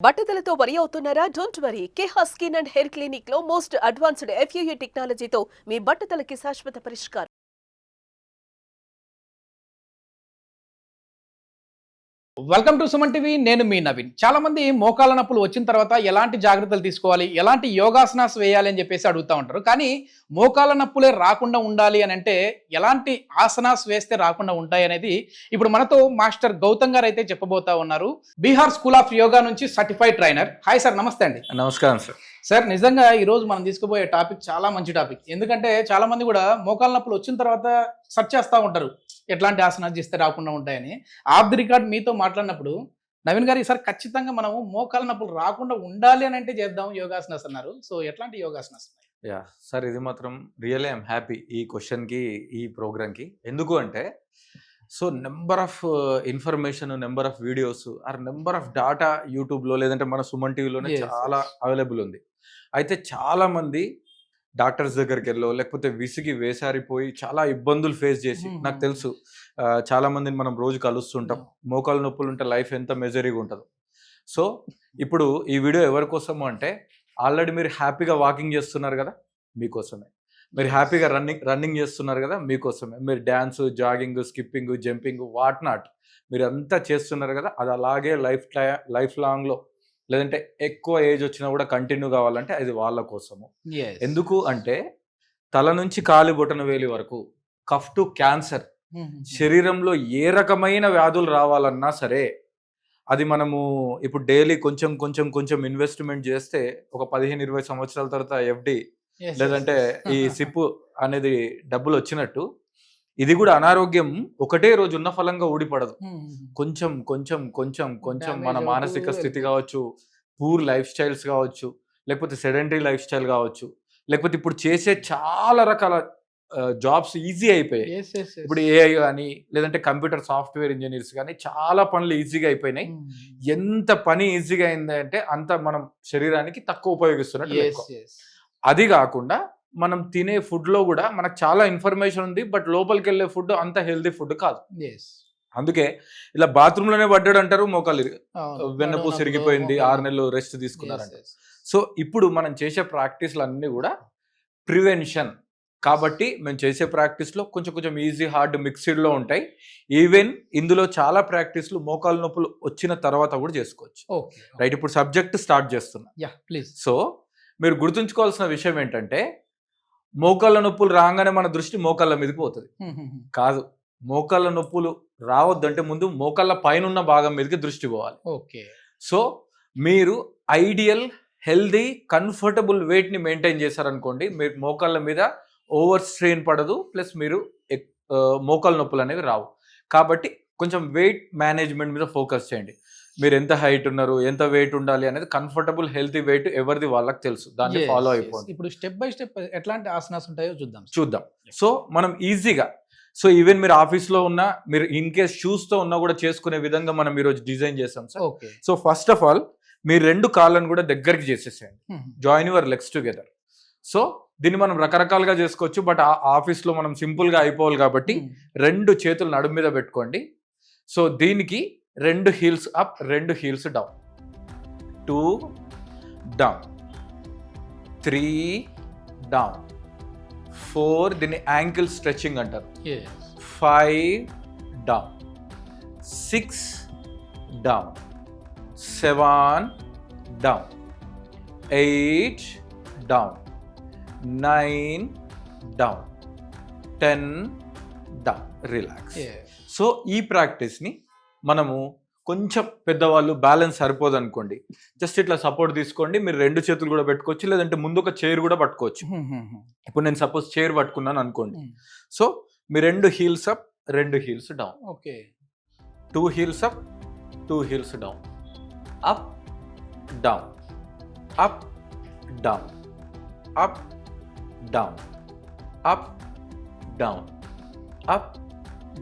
బట్టతలతో వరి అవుతున్నారా? Don't worry. Keha skin and hair clinic లో మోస్ట్ అడ్వాన్స్డ్ FUE టెక్నాలజీతో మీ బట్టతలకి శాశ్వత పరిష్కారం. Welcome to Suman TV. నేను మీ నవీన్. చాలా మంది మోకాళ్ళ నొప్పులు వచ్చిన తర్వాత ఎలాంటి జాగ్రత్తలు తీసుకోవాలి, ఎలాంటి యోగాసనాస్ వేయాలి అని చెప్పేసి అడుగుతూ ఉంటారు. కానీ మోకాళ్ళ నొప్పులే రాకుండా ఉండాలి అని అంటే ఎలాంటి ఆసనాస్ వేస్తే రాకుండా ఉంటాయి అనేది ఇప్పుడు మనతో మాస్టర్ గౌతమ్ గారు అయితే చెప్పబోతా ఉన్నారు. బీహార్ స్కూల్ ఆఫ్ యోగా నుంచి సర్టిఫైడ్ ట్రైనర్. హాయ్ సార్, నమస్తే అండి. నమస్కారం సార్. సార్, నిజంగా ఈరోజు మనం తీసుకుపోయే టాపిక్ చాలా మంచి టాపిక్. ఎందుకంటే చాలా మంది కూడా మోకాళ్ళ నొప్పులు వచ్చిన తర్వాత సెర్చ్ చేస్తూ ఉంటారు ఎట్లాంటి ఆసనాలు చేస్తే రాకుండా ఉంటాయని. ఆఫ్ ది రికార్డ్ మీతో మాట్లాడినప్పుడు నవీన్ గారు, ఈసారి ఖచ్చితంగా మనము మోకాళ్ళ నొప్పులు రాకుండా ఉండాలి అని అంటే చేద్దాం యోగాసనాస్ అన్నారు. సో ఎట్లాంటి యోగాసనాస్? యా సార్, ఇది మాత్రం రియల్లీ ఐఎమ్ హ్యాపీ ఈ క్వశ్చన్కి, ఈ ప్రోగ్రామ్కి. ఎందుకు అంటే so number of information, number of videos or number of data యూట్యూబ్లో లేదంటే మన సుమన్ టీవీలోనే చాలా అవైలబుల్ ఉంది. అయితే చాలామంది డాక్టర్స్ దగ్గరికి వెళ్ళో లేకపోతే విసిగి వేసారిపోయి చాలా ఇబ్బందులు ఫేస్ చేసి, నాకు తెలుసు చాలా మందిని మనం రోజు కలుస్తుంటాం. మోకాలు నొప్పులు ఉంటే లైఫ్ ఎంత మెజరీగా ఉంటుందో. సో ఇప్పుడు ఈ వీడియో ఎవరి కోసము అంటే, ఆల్రెడీ మీరు హ్యాపీగా వాకింగ్ చేస్తున్నారు కదా, మీకోసమే. మీరు హ్యాపీగా రన్నింగ్ చేస్తున్నారు కదా, మీకోసమే. మీరు dance, jogging, skipping, jumping, what not మీరు అంతా చేస్తున్నారు కదా, అది అలాగే లైఫ్ లాంగ్లో లేదంటే ఎక్కువ ఏజ్ వచ్చినా కూడా కంటిన్యూ కావాలంటే అది వాళ్ళ కోసము. ఎందుకు అంటే తల నుంచి కాలి బొటన వేలి వరకు, కఫ్ టు క్యాన్సర్, శరీరంలో ఏ రకమైన వ్యాధులు రావాలన్నా సరే అది మనము ఇప్పుడు డైలీ కొంచెం కొంచెం కొంచెం ఇన్వెస్ట్మెంట్ చేస్తే ఒక 15-20 సంవత్సరాల తర్వాత FD లేదంటే ఈ సిప్ అనేది డబ్బులు వచ్చినట్టు, ఇది కూడా అనారోగ్యం ఒకటే రోజు ఉన్న ఫలంగా ఊడిపడదు. కొంచెం కొంచెం కొంచెం కొంచెం మన మానసిక స్థితి కావచ్చు, పూర్ లైఫ్ స్టైల్స్ కావచ్చు, లేకపోతే సెడెంటరీ లైఫ్ స్టైల్ కావచ్చు, లేకపోతే ఇప్పుడు చేసే చాలా రకాల జాబ్స్ ఈజీ అయిపోయాయి. ఇప్పుడు AI కానీ లేదంటే కంప్యూటర్ సాఫ్ట్వేర్ ఇంజనీర్స్ కానీ చాలా పనులు ఈజీగా అయిపోయినాయి. ఎంత పని ఈజీగా అయింది అంటే అంత మనం శరీరానికి తక్కువ ఉపయోగిస్తున్నట్టు. అది కాకుండా మనం తినే ఫుడ్లో కూడా మనకు చాలా ఇన్ఫర్మేషన్ ఉంది, బట్ లోపలికి వెళ్ళే ఫుడ్ అంత హెల్తీ ఫుడ్ కాదు. అందుకే ఇలా బాత్రూంలోనే పడ్డాడు అంటారు, మోకాలు వెన్నపూస ఇరిగిపోయింది, 6 నెలలు రెస్ట్ తీసుకున్నారంటే. సో ఇప్పుడు మనం చేసే ప్రాక్టీస్లు అన్నీ కూడా ప్రివెన్షన్ కాబట్టి మేము చేసే ప్రాక్టీస్లో కొంచెం కొంచెం ఈజీ, హార్డ్ మిక్స్డ్లో ఉంటాయి. ఈవెన్ ఇందులో చాలా ప్రాక్టీస్లు మోకాలు నొప్పులు వచ్చిన తర్వాత కూడా చేసుకోవచ్చు. రైట్, ఇప్పుడు సబ్జెక్ట్ స్టార్ట్ చేస్తున్నా. ప్లీజ్. సో మీరు గుర్తుంచుకోవాల్సిన విషయం ఏంటంటే, మోకాళ్ళ నొప్పులు రాగానే మన దృష్టి మోకాళ్ళ మీదకి పోతుంది. కాదు, మోకాళ్ళ నొప్పులు రావద్దంటే ముందు మోకాళ్ళ పైన ఉన్న భాగం మీదకి దృష్టి పోవాలి. సో మీరు ఐడియల్, హెల్దీ, కంఫర్టబుల్ వెయిట్ని మెయింటైన్ చేశారనుకోండి, మీరు మోకాళ్ళ మీద ఓవర్ స్ట్రెయిన్ పడదు, ప్లస్ మీరు మోకాళ్ళ నొప్పులు అనేవి రావు. కాబట్టి కొంచెం వెయిట్ మేనేజ్మెంట్ మీద ఫోకస్ చేయండి. మీరు ఎంత హైట్ ఉన్నారు, ఎంత వెయిట్ ఉండాలి అనేది, కంఫర్టబుల్ హెల్తీ వెయిట్ ఎవరిది వాళ్ళకి తెలుసు, దాన్ని ఫాలో అయిపోయింది. ఇప్పుడు స్టెప్ బై స్టెప్ ఎట్లాంటి ఆసనాస్ ఉంటాయో చూద్దాం. సో మనం ఈజీగా, సో ఈవెన్ మీరు ఆఫీస్లో ఉన్నా, మీరు ఇన్ కేస్ షూస్తో ఉన్నా కూడా చేసుకునే విధంగా మనం ఈరోజు డిజైన్ చేసాం sir. So first of all మీరు 2 కాళ్ళను కూడా దగ్గరికి చేసేసేయండి. Join your legs together. So దీన్ని మనం రకరకాలుగా చేసుకోవచ్చు, బట్ ఆఫీస్లో మనం సింపుల్గా అయిపోవాలి కాబట్టి 2 చేతులు నడుము మీద పెట్టుకోండి. సో దీనికి 2 heels up, 2 heels down, 2 down, 3 down, 4 దీన్ని యాంకిల్ స్ట్రెచింగ్ అంటారు, 5 down, 6 down, 7 down, 8 down, 9 down, 10 down. Relax. So ఈ ప్రాక్టీస్ని మనము కొంచెం పెద్దవాళ్ళు బ్యాలెన్స్ సరిపోదు అనుకోండి, జస్ట్ ఇట్లా సపోర్ట్ తీసుకోండి. మీరు 2 చేతులు కూడా పెట్టుకోవచ్చు, లేదంటే ముందు ఒక చైర్ కూడా పట్టుకోవచ్చు. ఇప్పుడు నేను సపోజ్ చైర్ పట్టుకున్నాను అనుకోండి. సో మీ 2 heels up, 2 heels down. 2 heels up, 2 heels down, up down, up down, up down, up down, up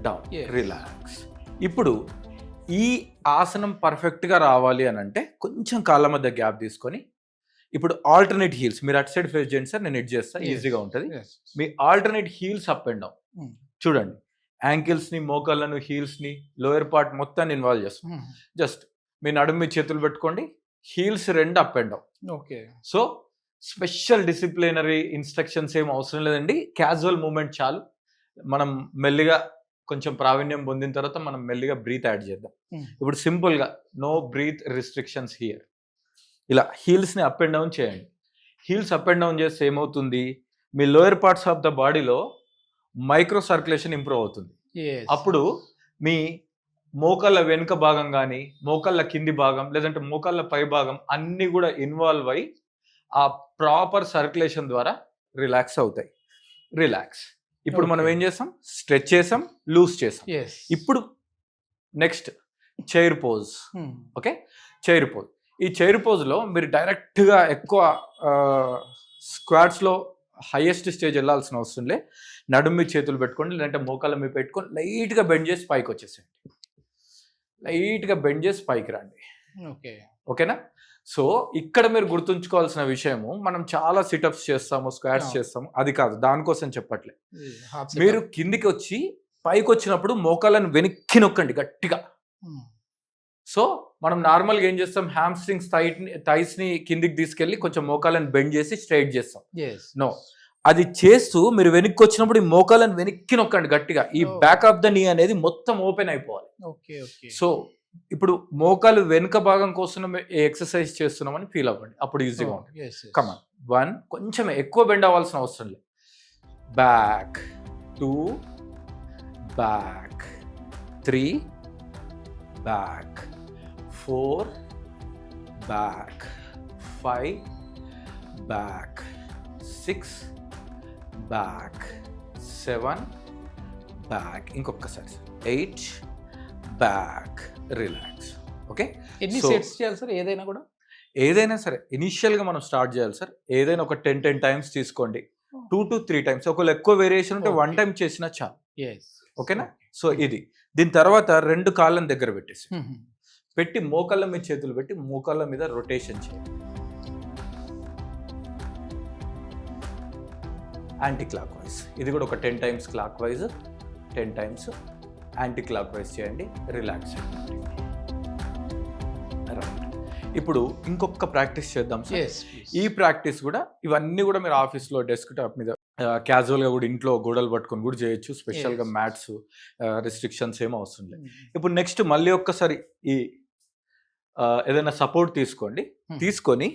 down. Relax. ఇప్పుడు ఈ ఆసనం పర్ఫెక్ట్గా రావాలి అని అంటే కొంచెం కాళ్ళ మధ్య గ్యాప్ తీసుకొని, ఇప్పుడు ఆల్టర్నేట్ హీల్స్ మీరు అటు సైడ్ ఫేస్ చేయండి సార్, నేను ఇట్ చేస్తాను, ఈజీగా ఉంటుంది. మీ alternate heels up and down చూడండి. యాంకిల్స్ని, మోకాళ్ళను, హీల్స్ని, లోయర్ పార్ట్ మొత్తాన్ని ఇన్వాల్వ్ చేస్తాం. జస్ట్ మీ నడుము మీ చేతులు పెట్టుకోండి, heels 2 up and down. Okay. So special disciplinary instructions ఏం అవసరం లేదండి, క్యాజువల్ మూమెంట్ చాలు. మనం మెల్లిగా కొంచెం ప్రావీణ్యం పొందిన తర్వాత మనం మెల్లిగా బ్రీత్ యాడ్ చేద్దాం. ఇప్పుడు సింపుల్గా నో బ్రీత్ రిస్ట్రిక్షన్స్ హియర్. ఇలా హీల్స్ని అప్ అండ్ డౌన్ చేయండి. హీల్స్ అప్ అండ్ డౌన్ చేస్తే ఏమవుతుంది, మీ లోయర్ పార్ట్స్ ఆఫ్ ద బాడీలో మైక్రో సర్క్యులేషన్ ఇంప్రూవ్ అవుతుంది. అప్పుడు మీ మోకాళ్ళ వెనుక భాగం కానీ, మోకాళ్ళ కింది భాగం, లేదంటే మోకాళ్ళ పై భాగం అన్నీ కూడా ఇన్వాల్వ్ అయ్యి ఆ ప్రాపర్ సర్క్యులేషన్ ద్వారా రిలాక్స్ అవుతాయి. రిలాక్స్. ఇప్పుడు మనం ఏం చేస్తాం, స్ట్రెచ్ చేసాం, లూజ్ చేసాం. ఇప్పుడు next chair pose. Okay, chair pose. ఈ చైర్ పోజ్లో మీరు డైరెక్ట్గా ఎక్కువ స్క్వాట్స్లో హైయెస్ట్ స్టేజ్ వెళ్ళాల్సిన అవసరం లే. నడుము మీద చేతులు పెట్టుకోండి, లేదంటే మోకాళ్ళ మీద పెట్టుకొని లైట్గా బెండ్ చేసి పైకి వచ్చేసేయండి. లైట్గా బెండ్ చేసి పైకి రండి. ఓకేనా? సో ఇక్కడ మీరు గుర్తుంచుకోవాల్సిన విషయము, మనం చాలా సిటప్స్ చేస్తాము, స్క్వాట్స్ చేస్తాము, అది కాదు, దానికోసం చెప్పట్లే. మీరు కిందికి వచ్చి పైకి వచ్చినప్పుడు మోకాళ్ళను వెనక్కి నొక్కండి గట్టిగా. సో మనం నార్మల్గా ఏం చేస్తాం, హ్యామ్స్ట్రింగ్స్ థైస్ని కిందికి తీసుకెళ్ళి కొంచెం మోకాళ్ళని బెండ్ చేసి స్ట్రైట్ చేస్తాం. నో, అది చేస్తూ మీరు వెనక్కి వచ్చినప్పుడు ఈ మోకాళ్ళని వెనక్కి నొక్కండి గట్టిగా. ఈ బ్యాక్ ఆఫ్ ద నీ అనేది మొత్తం ఓపెన్ అయిపోవాలి. సో ఇప్పుడు మోకాలు వెనుక భాగం కోసం ఎక్సర్సైజ్ చేస్తున్నామని ఫీల్ అవ్వండి, అప్పుడు ఈజీగా ఉంటుంది. కమాన్, 1, కొంచెం ఎక్కువ బెండ్ అవ్వాల్సిన అవసరం లేదు. Back 2, back 3, back 4, back 5, back 6, back 7, back ఇంకొకసారి 8, బ్యాక్, రిలాక్స్. ఓకే, ఎన్ని సెట్స్ చేయాలి సార్? ఏదైనా కూడా, ఏదైనా సరే ఇనిషియల్గా మనం స్టార్ట్ చేయాలి సార్. ఏదైనా ఒక 10 టైమ్స్ తీసుకోండి, 2 to 3 టైమ్స్. ఒకవేళ ఎక్కువ వేరియేషన్ ఉంటే 1 టైం చేసినా చాలు. ఓకేనా? సో ఇది, దీని తర్వాత 2 కాళ్ళని దగ్గర పెట్టేసి పెట్టి మోకాళ్ళ మీద చేతులు పెట్టి మోకాళ్ళ మీద రొటేషన్ చేయండి. Anti clock wise. ఇది కూడా ఒక 10 times clock wise, 10 times anti clock wise చేయండి. రిలాక్స్ అయ్యండి. ఇప్పుడు ఇంకొక ప్రాక్టీస్ చేద్దాం సార్. ఈ ప్రాక్టీస్ కూడా, ఇవన్నీ కూడా మీరు ఆఫీస్లో డెస్క్ టాప్ మీద క్యాజువల్గా కూడా ఇంట్లో గోడలు పట్టుకొని కూడా చేయొచ్చు. స్పెషల్గా మ్యాట్స్ రిస్ట్రిక్షన్స్ ఏమో అవసరం లేదు. ఇప్పుడు నెక్స్ట్ మళ్ళీ ఒక్కసారి ఈ ఏదైనా సపోర్ట్ తీసుకోండి. తీసుకొని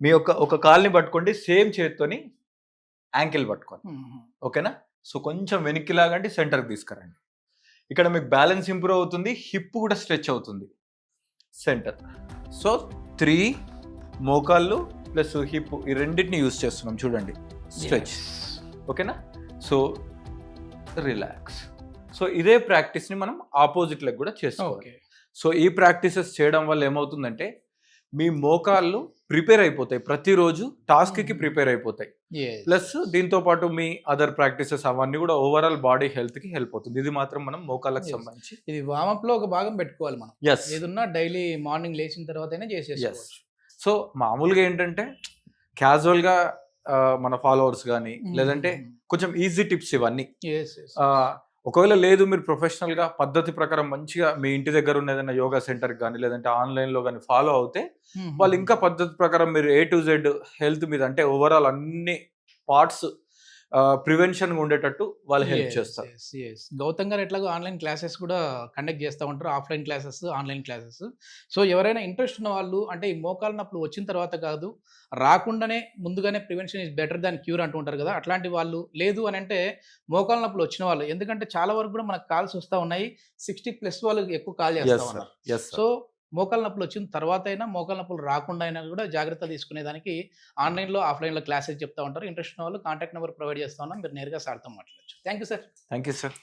మీ ఒక కాల్ని పట్టుకోండి, సేమ్ చేత్తోని యాంకిల్ పట్టుకోండి. ఓకేనా? సో కొంచెం వెనక్కి లాగండి, సెంటర్కి తీసుకురండి. ఇక్కడ మీకు బ్యాలెన్స్ ఇంప్రూవ్ అవుతుంది, హిప్ కూడా స్ట్రెచ్ అవుతుంది. సెంటర్. సో 3 మోకాళ్ళు ప్లస్ హిప్, ఈ రెండింటిని యూజ్ చేస్తున్నాం చూడండి. స్ట్రెచ్. ఓకేనా? So relax. సో ఇదే ప్రాక్టీస్ని మనం ఆపోజిట్ లెగ్ కూడా చేసుకోవాలి. సో ఈ ప్రాక్టీసెస్ చేయడం వల్ల ఏమవుతుందంటే మీ మోకాళ్ళు ప్రిపేర్ అయిపోతాయి, ప్రతిరోజు టాస్క్కి ప్రిపేర్ అయిపోతాయి. ప్లస్ దీంతో పాటు మీ అదర్ ప్రాక్టీసెస్ అవన్నీ కూడా ఓవరాల్ బాడీ హెల్త్కి హెల్ప్ అవుతుంది. ఇది మాత్రం మనం మోకాళ్ళకి సంబంధించి ఇది వార్మప్ లో ఒక భాగం పెట్టుకోవాలి మనం. ఏదన్నా డైలీ మార్నింగ్ లేచిన తర్వాతనే చేసేసుకోవచ్చు. సో మామూలుగా ఏంటంటే క్యాజువల్గా మన ఫాలోవర్స్ కానీ, లేదంటే కొంచెం ఈజీ టిప్స్ ఇవన్నీ. ఒకవేళ లేదు, మీరు ప్రొఫెషనల్గా పద్ధతి ప్రకారం మంచిగా మీ ఇంటి దగ్గర ఉన్న ఏదైనా యోగా సెంటర్కి కానీ, లేదంటే ఆన్లైన్లో కానీ ఫాలో అవుతే వాళ్ళు ఇంకా పద్ధతి ప్రకారం మీరు A to Z హెల్త్ మీద, అంటే ఓవరాల్ అన్ని పార్ట్స్ ప్రివెన్షన్గా ఉండేటట్టు వాళ్ళు హెల్ప్ చేస్తారు. గౌతమ్ గారు ఎట్లాగో ఆన్లైన్ క్లాసెస్ కూడా కండక్ట్ చేస్తూ ఉంటారు, offline classes, online classes. So ఎవరైనా ఇంట్రెస్ట్ ఉన్న వాళ్ళు, అంటే ఈ మోకాళ్ళ నొప్పులు వచ్చిన తర్వాత కాదు, రాకుండానే ముందుగానే prevention is better than cure అంటూ ఉంటారు కదా, అట్లాంటి వాళ్ళు, లేదు అని అంటే మోకాళ్ళ నొప్పులు వచ్చిన వాళ్ళు, ఎందుకంటే చాలా వరకు కూడా మనకు కాల్స్ వస్తూ ఉన్నాయి, 60+ వాళ్ళు ఎక్కువ కాల్ చేస్తూ ఉన్నారు. సో మోకాళ్ళ నొప్పులు వచ్చిన తర్వాత అయినా, మోకాళ్ళ నొప్పులు రాకుండా అయినా కూడా జాగ్రత్తలు తీసుకునేదానికి ఆన్లైన్లో, ఆఫ్లైన్లో క్లాసెస్ చెప్తా ఉంటారు. ఇంట్రెస్ట్ ఉన్న వాళ్ళు కాంటాక్ట్ నెంబర్ ప్రొవైడ్ చేస్తా ఉన్నాం, మీరు నేరుగా సార్తో మాట్లాడచ్చు. Thank you sir. Thank you sir.